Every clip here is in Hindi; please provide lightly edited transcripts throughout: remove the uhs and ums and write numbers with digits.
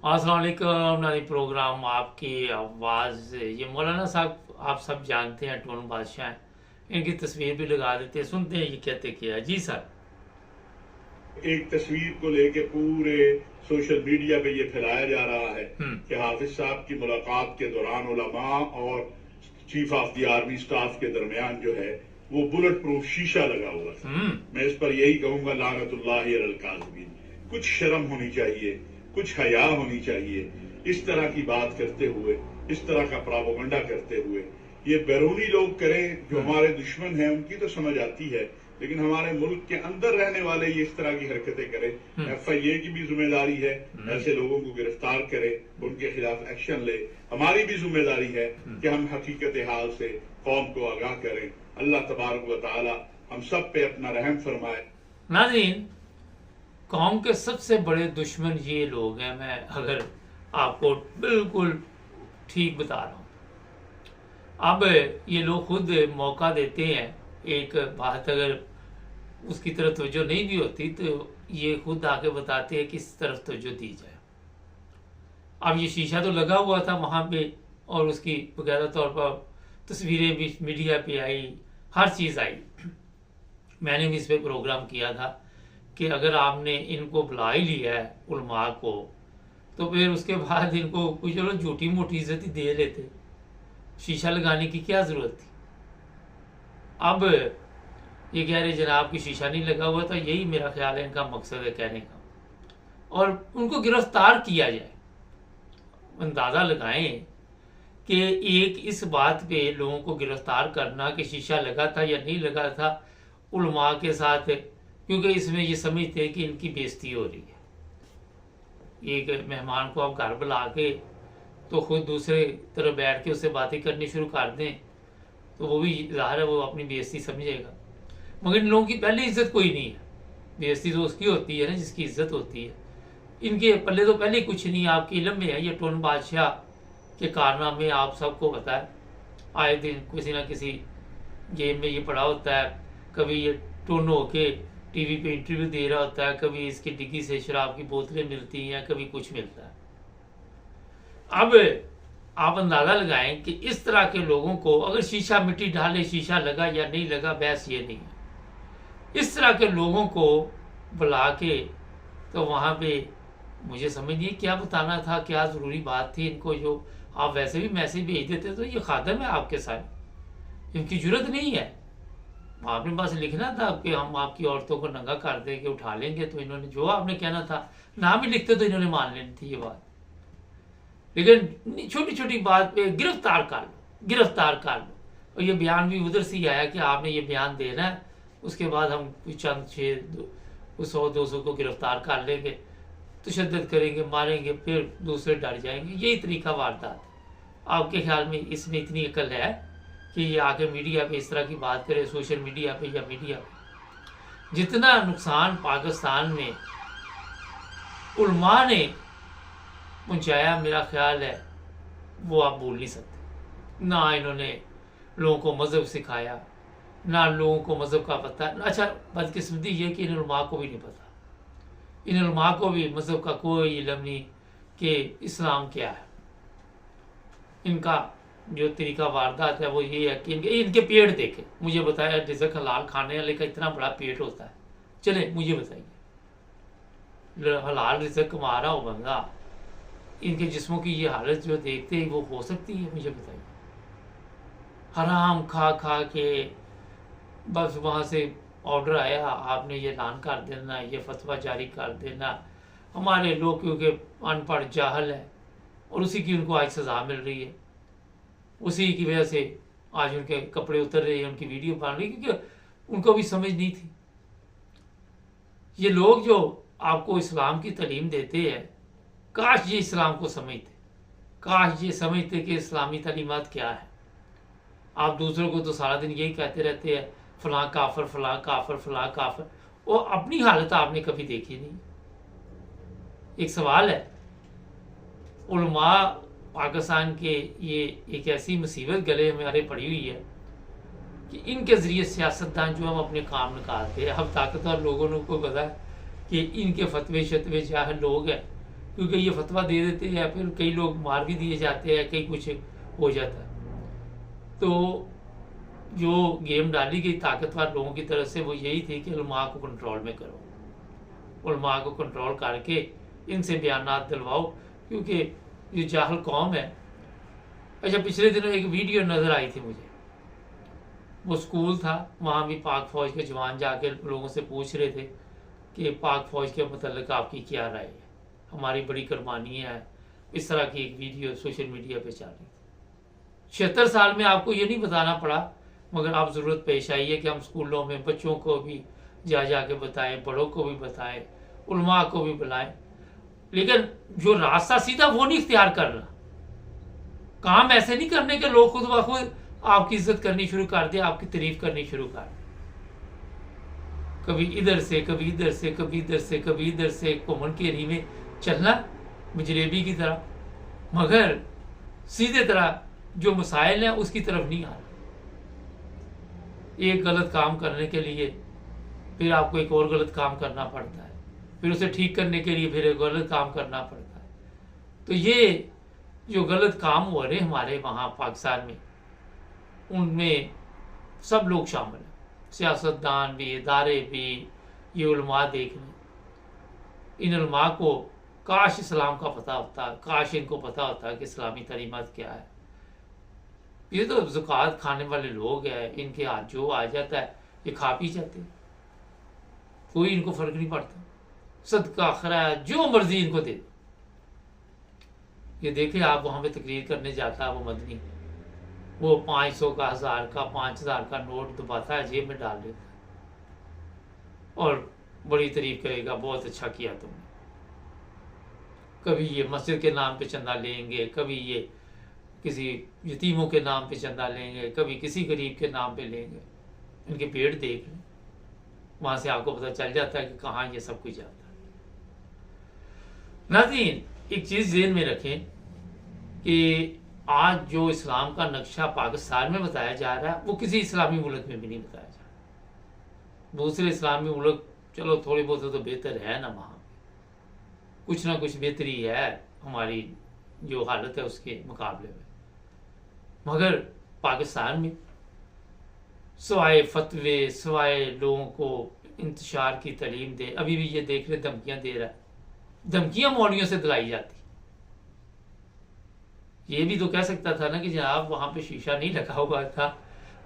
अस्सलाम वालेकुम नाज़रीन, प्रोग्राम आपकी आवाज़। ये मौलाना साहब आप सब जानते हैं, टोन बादशाह हैं। इनकी तस्वीर भी लगा देते हैं, सुनते हैं ये कहते क्या है। जी सर। एक तस्वीर को लेके पूरे सोशल मीडिया पे ये फैलाया जा रहा है कि हाफिज साहब की मुलाकात के दौरान उलमा और chief of the army staff के दरमियान जो है वो बुलेट प्रूफ शीशा लगा हुआ था। मैं इस पर यही कहूंगा, लानतुल्लाहि अलल काज़िबीन। कुछ शर्म होनी चाहिए, कुछ हया होनी चाहिए। इस तरह की बात करते हुए, इस तरह का प्रोपेगेंडा करते हुए ये बैरूनी लोग करें जो हमारे दुश्मन हैं, उनकी तो समझ आती है, लेकिन हमारे मुल्क के अंदर रहने वाले ये इस तरह की हरकतें करें। FIA की भी जिम्मेदारी है, ऐसे लोगों को गिरफ्तार करे, उनके खिलाफ एक्शन ले। हमारी भी जिम्मेदारी है कि हम हकीकत हाल से कौम को आगाह करें। अल्लाह तबारक व तआला हम सब पे अपना रहम फरमाए। नाज़रीन, कौम के सबसे बड़े दुश्मन ये लोग हैं। मैं अगर आपको बिल्कुल ठीक बता रहा हूँ। अब ये लोग खुद मौका देते हैं, एक बात अगर उसकी तरफ तवज्जो नहीं भी होती तो ये खुद आके बताते हैं किस तरफ तवज्जो दी जाए। अब ये शीशा तो लगा हुआ था वहाँ पे, और उसकी बकायदा तौर पर तस्वीरें भी मीडिया पे आई, हर चीज़ आई। मैंने भी इस पर प्रोग्राम किया था कि अगर आपने इनको बुला ही लिया है उलमा को, तो फिर उसके बाद इनको कुछ चलो झूठी मोटी इज्जत ही दे लेते। शीशा लगाने की क्या ज़रूरत थी। अब ये कह रहे जनाब की शीशा नहीं लगा हुआ था, यही मेरा ख्याल है इनका मकसद है कहने का, और उनको गिरफ्तार किया जाए। अंदाज़ा लगाएं कि एक इस बात पे लोगों को गिरफ्तार करना कि शीशा लगा था या नहीं लगा था उलमा के साथ, क्योंकि इसमें ये समझते हैं कि इनकी बेइज्जती हो रही है। एक मेहमान को आप घर बुला के तो खुद दूसरे तरफ बैठ के उससे बातें करनी शुरू कर दें तो वो भी ज़ाहिर है वो अपनी बेइज्जती समझेगा। मगर इन लोगों की पहले इज्जत कोई नहीं है। बेइज्जती तो उसकी होती है ना जिसकी इज्जत होती है। इनके पल्ले तो पहले कुछ नहीं, आपके इल्म में है। ये टोन बादशाह के कारनामे आप सबको पता है, आए दिन किसी ना किसी गेम में ये पड़ा होता है। कभी ये टोन होके टीवी पे इंटरव्यू दे रहा होता है, कभी इसकी डिग्गी से शराब की बोतलें मिलती हैं, कभी कुछ मिलता है। अब आप अंदाज़ा लगाएं कि इस तरह के लोगों को अगर शीशा मिट्टी डाले, शीशा लगा या नहीं लगा, बहस ये नहीं है। इस तरह के लोगों को बुला के तो वहाँ पे मुझे समझ नहीं क्या बताना था, क्या ज़रूरी बात थी इनको। जो आप वैसे भी मैसेज भेज देते तो ये खादम है आपके साथ, इनकी जरूरत नहीं है। आपने बस लिखना था कि हम आपकी औरतों को नंगा कर देंगे, उठा लेंगे, तो इन्होंने जो आपने कहना था नाम ही लिखते तो इन्होंने मान लेनी थी ये बात। लेकिन छोटी छोटी बात पे गिरफ्तार कर लो, गिरफ्तार कर लो। और ये बयान भी उधर से ही आया कि आपने ये बयान देना है, उसके बाद हम चंद 100-200 को गिरफ्तार कर लेंगे, तशद्दुद करेंगे, मारेंगे, फिर दूसरे डर जाएंगे। यही तरीका वारदात है। आपके ख्याल में इसमें इतनी अकल है कि ये आके मीडिया पे इस तरह की बात करे, सोशल मीडिया पे या मीडिया पे? जितना नुकसान पाकिस्तान में उलमा ने पहुंचाया, मेरा ख्याल है वो आप भूल नहीं सकते। ना इन्होंने लोगों को मज़हब सिखाया, ना लोगों को मज़हब का पता। अच्छा, बदकिस्मती ये कि इन उलमा को भी नहीं पता, इन उलमा को भी मज़हब का कोई इल्म नहीं कि इस्लाम क्या है। इनका जो तरीका वारदात है वो ये है कि इनके पेट देखे। मुझे बताया रिज़्क हलाल खाने वाले का इतना बड़ा पेट होता है। चले मुझे बताइए, हलाल रिज़्क कमा रहा हो बंदा, इनके जिस्मों की ये हालत जो देखते ही वो हो सकती है? मुझे बताइए। हराम खा खा के बस वहाँ से ऑर्डर आया, आपने ये ऐलान कर देना, ये फतवा जारी कर देना। हमारे लोग क्योंकि अनपढ़ जाहल है और उसी की उनको आज सज़ा मिल रही है, उसी की वजह से आज उनके कपड़े उतर रहे हैं, उनकी वीडियो बन रही, क्योंकि उनको भी समझ नहीं थी। ये लोग जो आपको इस्लाम की तालीम देते हैं, काश ये इस्लाम को समझते, काश ये समझते कि इस्लामी तालीमात क्या है। आप दूसरों को तो सारा दिन यही कहते रहते हैं, फलां काफर, फलां काफर, फलां काफर, और अपनी हालत आपने कभी देखी नहीं। एक सवाल है, उलमा पाकिस्तान के ये एक ऐसी मुसीबत गले में अरे पड़ी हुई है कि इनके ज़रिए सियासतदान जो हम अपने काम निकालते हैं, हम ताकतवर लोगों को पता है कि इनके फतवे शतवे चाहे लोग हैं क्योंकि ये फतवा दे देते हैं, या फिर कई लोग मार भी दिए जाते हैं, कई कुछ हो जाता है। तो जो गेम डाली गई ताकतवर लोगों की तरफ से वो यही थी कि उलमा को कंट्रोल में करो, उलमा को कंट्रोल करके इनसे बयानात दिलवाओ, क्योंकि ये जाहल कौम है। अच्छा, पिछले दिनों एक वीडियो नज़र आई थी मुझे, वो स्कूल था, वहाँ भी पाक फ़ौज के जवान जाके लोगों से पूछ रहे थे कि पाक फ़ौज के मतलब आपकी क्या राय है, हमारी बड़ी कुर्बानी है। इस तरह की एक वीडियो सोशल मीडिया पे चल रही थी। 76 साल में आपको ये नहीं बताना पड़ा, मगर आप ज़रूरत पेश आई है कि हम स्कूलों में बच्चों को भी जा के बताएं, बड़ों को भी बताएं, उलमा को भी बुलाएं, लेकिन जो रास्ता सीधा वो नहीं इख्तियार करना। काम ऐसे नहीं करने के लोग खुद ब खुद आपकी इज्जत करनी शुरू कर दे, आपकी तारीफ करनी शुरू कर दे, कभी इधर से कभी इधर से कभी इधर से कभी इधर से घुमन घेरी में चलना जलेबी की तरह, मगर सीधे तरह जो मसाइल है उसकी तरफ नहीं आना। एक गलत काम करने के लिए फिर आपको एक और गलत काम करना पड़ता है, फिर उसे ठीक करने के लिए फिर एक गलत काम करना पड़ता है। तो ये जो गलत काम हो रहे हमारे वहाँ पाकिस्तान में, उनमें सब लोग शामिल हैं, सियासतदान भी, इदारे भी, ये उलमा देख लें। इन उलमा को काश इस्लाम का पता होता, काश इनको पता होता कि इस्लामी तालीमात क्या है। ये तो ज़कात खाने वाले लोग हैं, इनके हाथ जो आ जाता है ये खा पी जाते हैं, कोई इनको फर्क नहीं पड़ता, सदका खैर जो मर्जी इनको दे। ये देखे आप वहाँ पे तकरीर करने जाता है वो मदनी, वो 500 का, 1000 का, 5000 का नोट दबाता है, जेब में डाल देता है और बड़ी तारीफ करेगा, बहुत अच्छा किया तुमने। कभी ये मस्जिद के नाम पे चंदा लेंगे, कभी ये किसी यतीमों के नाम पे चंदा लेंगे, कभी किसी गरीब के नाम पे लेंगे। इनके पेट देख लें, वहाँ से आपको पता चल जाता है कि कहाँ ये सब कुछ जाता है। नाज़रीन, एक चीज़ ज़हन में रखें कि आज जो इस्लाम का नक्शा पाकिस्तान में बताया जा रहा है वो किसी इस्लामी मुल्क में भी नहीं बताया जा रहा। दूसरे इस्लामी मुल्क चलो थोड़ी बहुत तो बेहतर है ना, वहाँ कुछ ना कुछ बेहतरी है हमारी जो हालत है उसके मुकाबले में, मगर पाकिस्तान में सवाए फतवे, सवाए लोगों को इंतशार की तालीम दे, अभी भी ये देख रहे धमकियाँ दे रहा है, धमकियाँ मौलवियों से दिलाई जाती। ये भी तो कह सकता था ना कि जनाब वहाँ पे शीशा नहीं लगा हुआ था,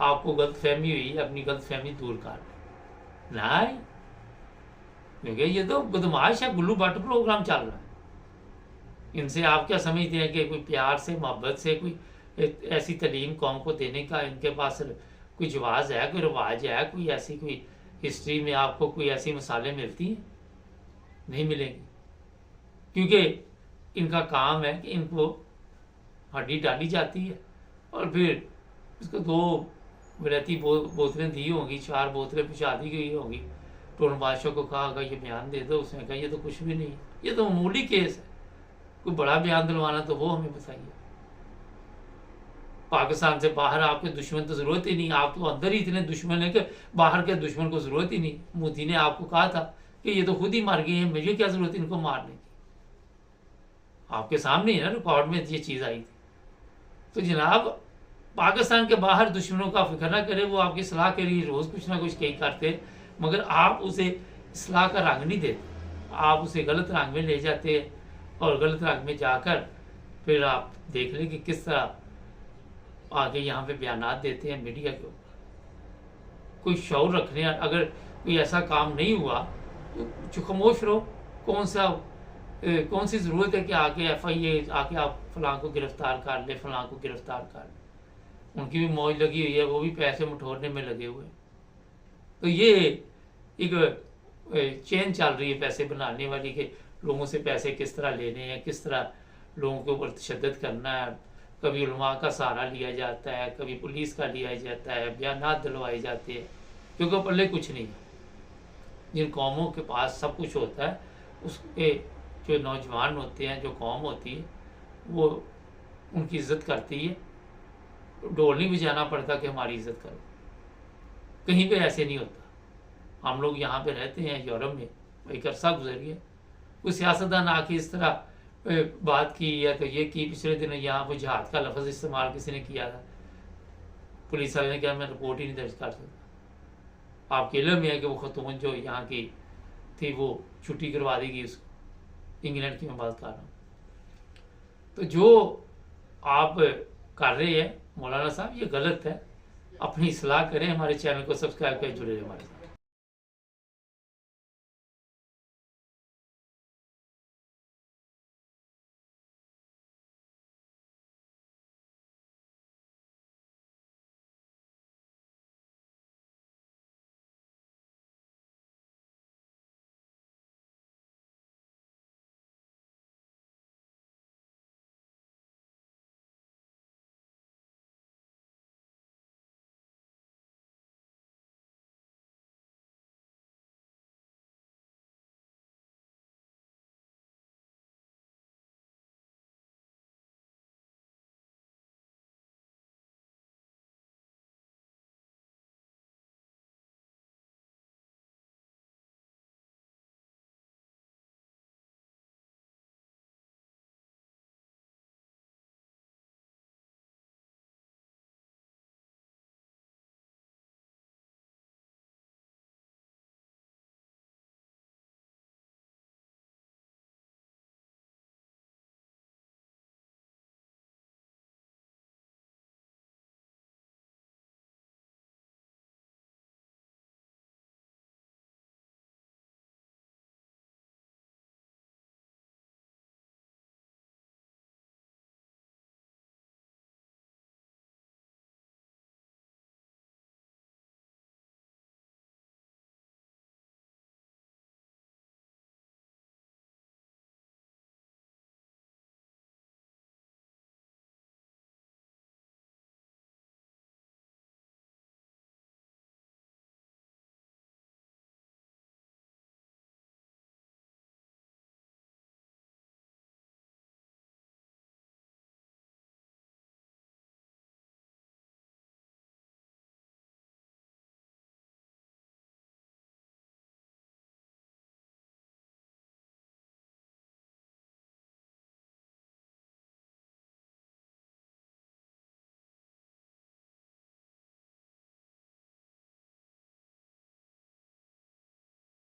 आपको गलत फहमी हुई, अपनी गलत फहमी दूर कर ना, क्योंकि ये तो बदमाश है, गुल्लू बट प्रोग्राम चल रहा है। इनसे आप क्या समझते हैं कि कोई प्यार से, मोहब्बत से कोई ऐसी तालीम कौम को देने का इनके पास कोई जवाज़ है, कोई रवाज है, कोई ऐसी कोई हिस्ट्री में आपको कोई ऐसी मिसालें मिलती हैं? नहीं मिलेंगी, क्योंकि इनका काम है कि इनको हड्डी डाली जाती है और फिर इसको 2 वैरायती बोतलें दी होंगी, 4 बोतलें पहुँचा दी गई होंगी। टोन बादशाह को कहा अगर ये बयान दे दो, उसने कहा ये तो कुछ भी नहीं, ये तो मामूली केस है, कोई बड़ा बयान दिलवाना तो वो हमें बताइए। पाकिस्तान से बाहर आपके दुश्मन तो ज़रूरत ही नहीं, आप तो अंदर ही इतने दुश्मन है कि बाहर के दुश्मन को ज़रूरत ही नहीं। मोदी ने आपको कहा था कि ये तो खुद ही मर गए हैं, मुझे क्या ज़रूरत इनको मारने की। आपके सामने ही ना रिकॉर्ड में ये चीज़ आई थी। तो जनाब पाकिस्तान के बाहर दुश्मनों का फिक्र ना करें, वो आपकी सलाह के लिए रोज़ कुछ ना कुछ कही करते, मगर आप उसे सलाह का रंग नहीं देते, आप उसे गलत रंग में ले जाते हैं और गलत रंग में जाकर फिर आप देख लें कि किस तरह आगे यहाँ पे बयानात देते हैं मीडिया के ऊपर। कोई शौर रखने, अगर कोई ऐसा काम नहीं हुआ तो खामोश रहो। कौन सी ज़रूरत है कि आके FIA आके आप फलां को गिरफ्तार कर ले, फलां को गिरफ्तार कर ले। उनकी भी मौज लगी हुई है, वो भी पैसे मुठोरने में लगे हुए। तो ये एक चेन चल रही है पैसे बनाने वाली के, लोगों से पैसे किस तरह लेने हैं, किस तरह लोगों के ऊपर तशद्दुद करना है। कभी उलमा का सहारा लिया जाता है, कभी पुलिस का लिया जाता है, बयानात दिलवाए जाते हैं, क्योंकि पल्ले कुछ नहीं है। जिन कौमों के पास सब कुछ होता है उसके जो नौजवान होते हैं, जो कौम होती है, वो उनकी इज्जत करती है। ढोल नहीं बजाना पड़ता कि हमारी इज्जत करो, कहीं पे ऐसे नहीं होता। हम लोग यहाँ पे रहते हैं यूरोप में, एक अरसा गुजर गया, कोई सियासतदान आके इस तरह बात की है तो ये कि पिछले दिनों यहाँ कोई जहाद का लफ्ज़ इस्तेमाल किसी ने किया था, पुलिस वाले ने कहा मैं रिपोर्ट ही नहीं दर्ज कर सकता। आपके इल्म में है कि वो खतून जो यहाँ की थी वो छुट्टी करवा दी गई उसको, इंग्लैंड की मैं बात कर रहा हूँ। तो जो आप कर रहे हैं मौलाना साहब ये गलत है, अपनी इस्लाह करें, हमारे चैनल को सब्सक्राइब कर जुड़े रहे हमारे साथ।